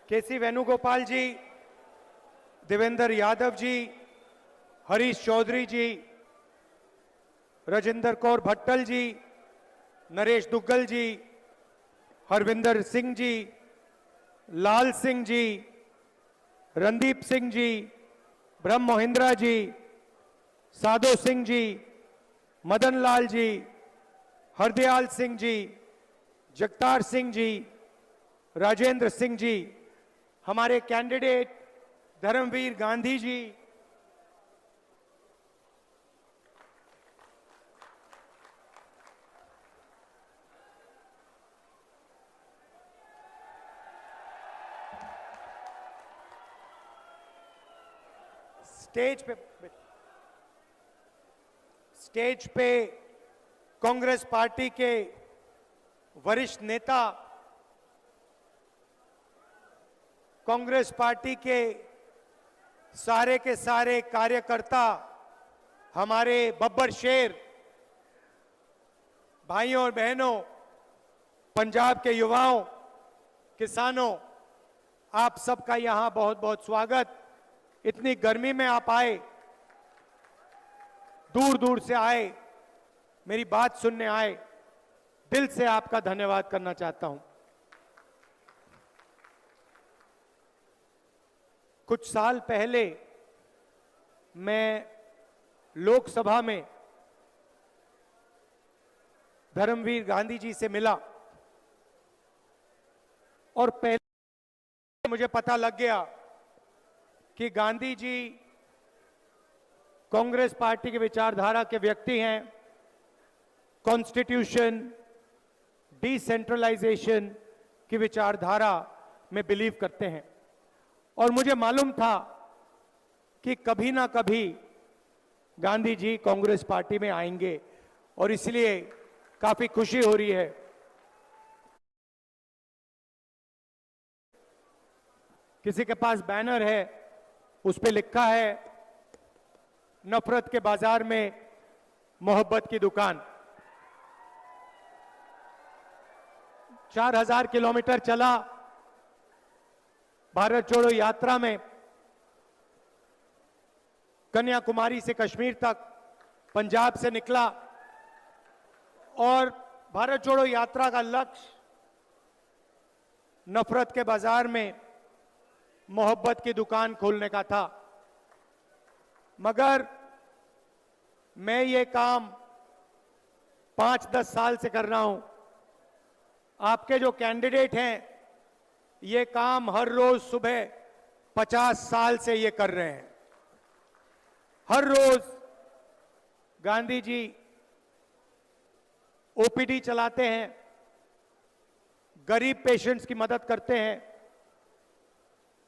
केसी वेणुगोपाल जी, देवेंद्र यादव जी, हरीश चौधरी जी, राजेंद्र कौर भट्टल जी, नरेश दुग्गल जी, हरविंदर सिंह जी, लाल सिंह जी, रणदीप सिंह जी, ब्रह्म मोहिंद्रा जी, साधो सिंह जी, मदन लाल जी, हरदयाल सिंह जी, जगतार सिंह जी, राजेंद्र सिंह जी, हमारे candidate Dharmveer Gandhi ji, stage पे Congress party के वरिष्ठ नेता, कांग्रेस पार्टी के सारे कार्यकर्ता, हमारे बब्बर शेर, भाइयों और बहनों, पंजाब के युवाओं, किसानों, आप सबका यहां बहुत बहुत स्वागत। इतनी गर्मी में आप आए, दूर दूर से आए, मेरी बात सुनने आए, दिल से आपका धन्यवाद करना चाहता हूं। कुछ साल पहले मैं लोकसभा में धर्मवीर गांधी जी से मिला और पहले मुझे पता लग गया कि गांधी जी कांग्रेस पार्टी के विचारधारा के व्यक्ति हैं। कॉन्स्टिट्यूशन, डिसेंट्रलाइजेशन की विचारधारा में बिलीव करते हैं और मुझे मालूम था कि कभी ना कभी गांधी जी कांग्रेस पार्टी में आएंगे और इसलिए काफी खुशी हो रही है। किसी के पास बैनर है, उस पे लिखा है नफरत के बाजार में मोहब्बत की दुकान। 4000 किलोमीटर चला भारत जोड़ो यात्रा में, कन्याकुमारी से कश्मीर तक, पंजाब से निकला और भारत जोड़ो यात्रा का लक्ष्य नफरत के बाजार में मोहब्बत की दुकान खोलने का था। मगर मैं ये काम 5-10 साल से कर रहा हूं। आपके जो कैंडिडेट हैं ये काम हर रोज सुबह 50 साल से ये कर रहे हैं। हर रोज गांधी जी ओपीडी चलाते हैं, गरीब पेशेंट्स की मदद करते हैं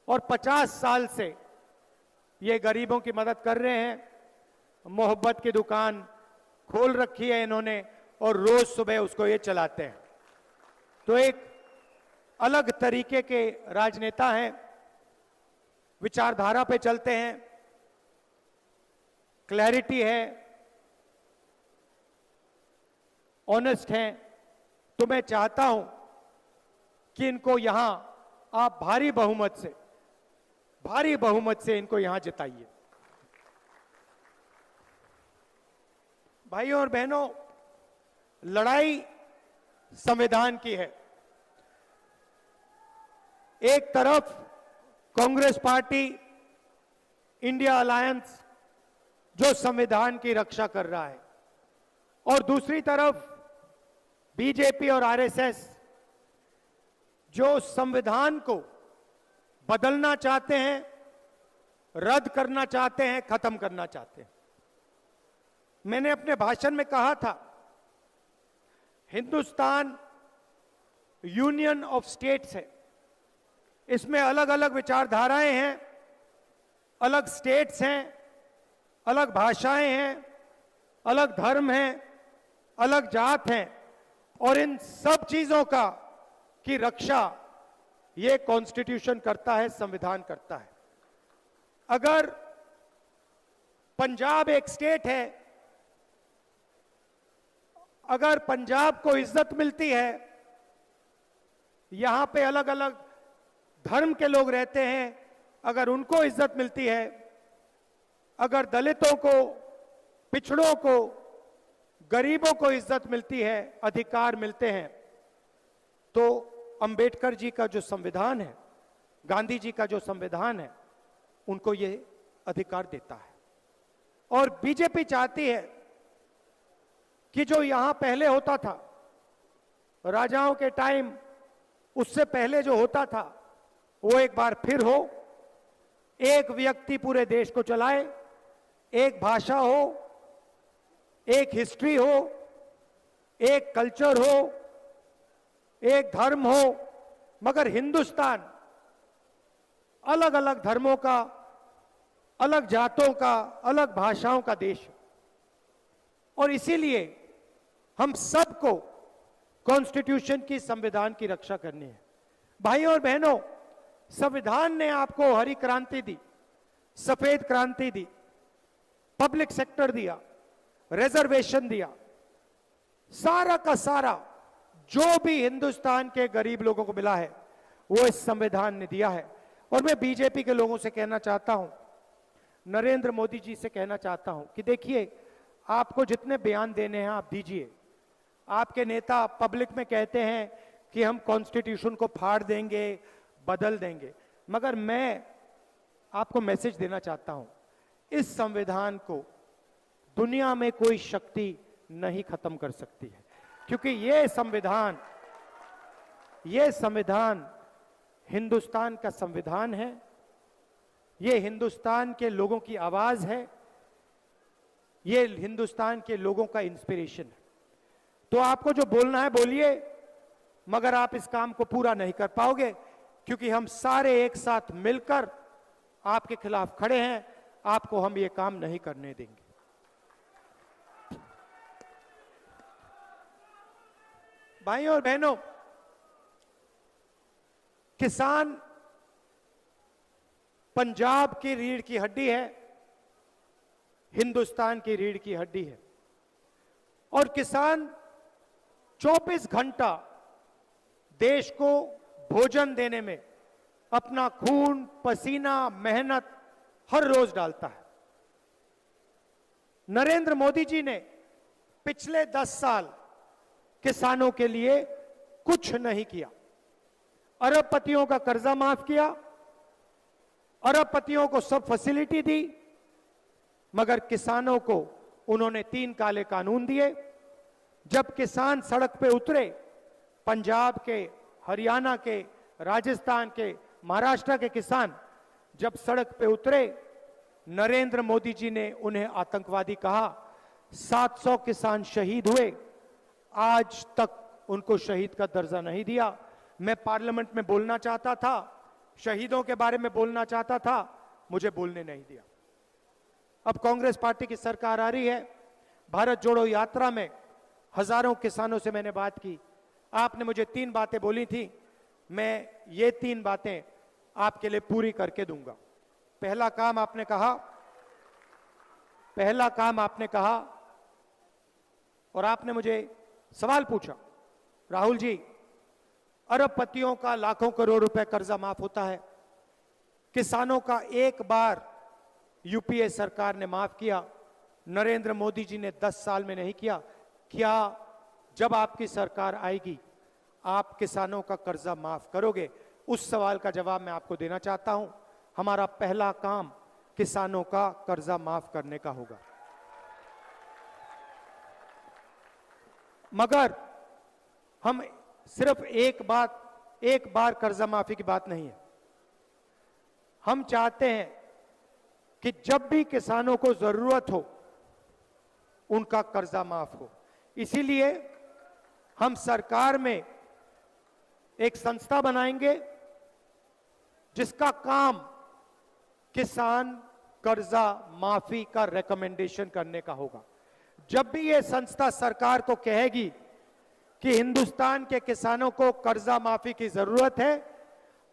और 50 साल से ये गरीबों की मदद कर रहे हैं। मोहब्बत की दुकान खोल रखी है इन्होंने और रोज सुबह उसको ये चलाते हैं। तो एक अलग तरीके के राजनेता हैं, विचारधारा पे चलते हैं, क्लैरिटी है, ऑनेस्ट हैं। तो मैं चाहता हूं कि इनको यहां आप भारी बहुमत से इनको यहां जिताइए। भाइयों और बहनों, लड़ाई संविधान की है। एक तरफ कांग्रेस पार्टी, इंडिया अलायंस जो संविधान की रक्षा कर रहा है और दूसरी तरफ बीजेपी और आरएसएस जो संविधान को बदलना चाहते हैं, रद्द करना चाहते हैं, खत्म करना चाहते हैं। मैंने अपने भाषण में कहा था, हिंदुस्तान यूनियन ऑफ स्टेट्स है। इसमें अलग अलग विचारधाराएं हैं, अलग स्टेट्स हैं, अलग भाषाएं हैं, अलग धर्म हैं, अलग जात हैं और इन सब चीजों की रक्षा ये कॉन्स्टिट्यूशन करता है, संविधान करता है। अगर पंजाब एक स्टेट है, अगर पंजाब को इज्जत मिलती है, यहां पे अलग अलग धर्म के लोग रहते हैं, अगर उनको इज्जत मिलती है, अगर दलितों को, पिछड़ों को, गरीबों को इज्जत मिलती है, अधिकार मिलते हैं, तो अंबेडकर जी का जो संविधान है, गांधी जी का जो संविधान है, उनको ये अधिकार देता है। और बीजेपी चाहती है कि जो यहां पहले होता था, राजाओं के टाइम, उससे पहले जो होता था, वो एक बार फिर हो। एक व्यक्ति पूरे देश को चलाए, एक भाषा हो, एक हिस्ट्री हो, एक कल्चर हो, एक धर्म हो, मगर हिंदुस्तान अलग अलग धर्मों का, अलग जातों का, अलग भाषाओं का देश है। और इसीलिए हम सबको कॉन्स्टिट्यूशन की, संविधान की रक्षा करनी है। भाइयों और बहनों, संविधान ने आपको हरी क्रांति दी, सफेद क्रांति दी, पब्लिक सेक्टर दिया, रिजर्वेशन दिया, सारा का सारा जो भी हिंदुस्तान के गरीब लोगों को मिला है वो इस संविधान ने दिया है। और मैं बीजेपी के लोगों से कहना चाहता हूं, नरेंद्र मोदी जी से कहना चाहता हूं कि देखिए, आपको जितने बयान देने हैं आप दीजिए। आपके नेता पब्लिक में कहते हैं कि हम कॉन्स्टिट्यूशन को फाड़ देंगे, बदल देंगे, मगर मैं आपको मैसेज देना चाहता हूं, इस संविधान को दुनिया में कोई शक्ति नहीं खत्म कर सकती है, क्योंकि ये संविधान हिंदुस्तान का संविधान है, ये हिंदुस्तान के लोगों की आवाज है, ये हिंदुस्तान के लोगों का इंस्पिरेशन है। तो आपको जो बोलना है बोलिए, मगर आप इस काम को पूरा नहीं कर पाओगे, क्योंकि हम सारे एक साथ मिलकर आपके खिलाफ खड़े हैं। आपको हम ये काम नहीं करने देंगे। भाइयों और बहनों, किसान पंजाब की रीढ़ की हड्डी है, हिंदुस्तान की रीढ़ की हड्डी है। और किसान 24 घंटा देश को भोजन देने में अपना खून, पसीना, मेहनत हर रोज डालता है। नरेंद्र मोदी जी ने पिछले 10 साल किसानों के लिए कुछ नहीं किया। अरबपतियों का कर्जा माफ किया, अरबपतियों को सब फैसिलिटी दी, मगर किसानों को उन्होंने 3 काले कानून दिए। जब किसान सड़क पे उतरे, पंजाब के, हरियाणा के, राजस्थान के, महाराष्ट्र के किसान जब सड़क पे उतरे, नरेंद्र मोदी जी ने उन्हें आतंकवादी कहा। 700 किसान शहीद हुए, आज तक उनको शहीद का दर्जा नहीं दिया। मैं पार्लियामेंट में बोलना चाहता था, शहीदों के बारे में बोलना चाहता था, मुझे बोलने नहीं दिया। अब कांग्रेस पार्टी की सरकार आ रही है। भारत जोड़ो यात्रा में हजारों किसानों से मैंने बात की। आपने मुझे 3 बातें बोली थी, मैं ये 3 बातें आपके लिए पूरी करके दूंगा। पहला काम आपने कहा और आपने मुझे सवाल पूछा, राहुल जी, अरबपतियों का लाखों करोड़ रुपए कर्जा माफ होता है, किसानों का एक बार यूपीए सरकार ने माफ किया, नरेंद्र मोदी जी ने 10 साल में नहीं किया। क्या जब आपकी सरकार आएगी आप किसानों का कर्जा माफ करोगे? उस सवाल का जवाब मैं आपको देना चाहता हूं। हमारा पहला काम किसानों का कर्जा माफ करने का होगा। मगर हम सिर्फ एक बार कर्जा माफी की बात नहीं है। हम चाहते हैं कि जब भी किसानों को जरूरत हो उनका कर्जा माफ हो। इसीलिए हम सरकार में एक संस्था बनाएंगे जिसका काम किसान कर्जा माफी का रिकमेंडेशन करने का होगा। जब भी यह संस्था सरकार को कहेगी कि हिंदुस्तान के किसानों को कर्जा माफी की जरूरत है,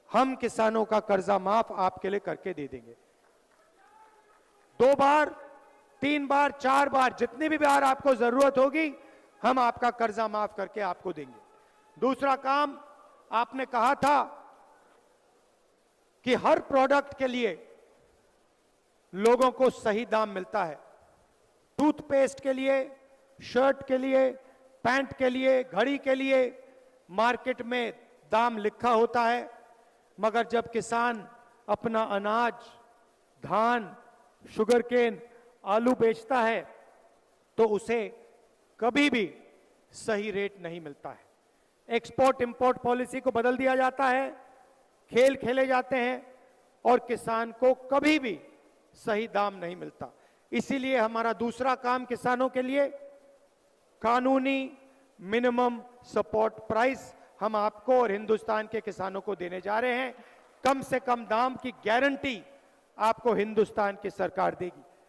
हम किसानों का कर्जा माफ आपके लिए करके दे देंगे। 2 बार, 3 बार, 4 बार, जितनी भी बार आपको जरूरत होगी हम आपका कर्जा माफ करके आपको देंगे। दूसरा काम, आपने कहा था कि हर प्रोडक्ट के लिए लोगों को सही दाम मिलता है। टूथपेस्ट के लिए, शर्ट के लिए, पैंट के लिए, घड़ी के लिए मार्केट में दाम लिखा होता है, मगर जब किसान अपना अनाज, धान, शुगरकेन, आलू बेचता है तो उसे कभी भी सही रेट नहीं मिलता है। एक्सपोर्ट इंपोर्ट पॉलिसी को बदल दिया जाता है, खेल खेले जाते हैं और किसान को कभी भी सही दाम नहीं मिलता। इसीलिए हमारा दूसरा काम किसानों के लिए कानूनी मिनिमम सपोर्ट प्राइस हम आपको और हिंदुस्तान के किसानों को देने जा रहे हैं। कम से कम दाम की गारंटी आपको हिंदुस्तान की सरकार देगी।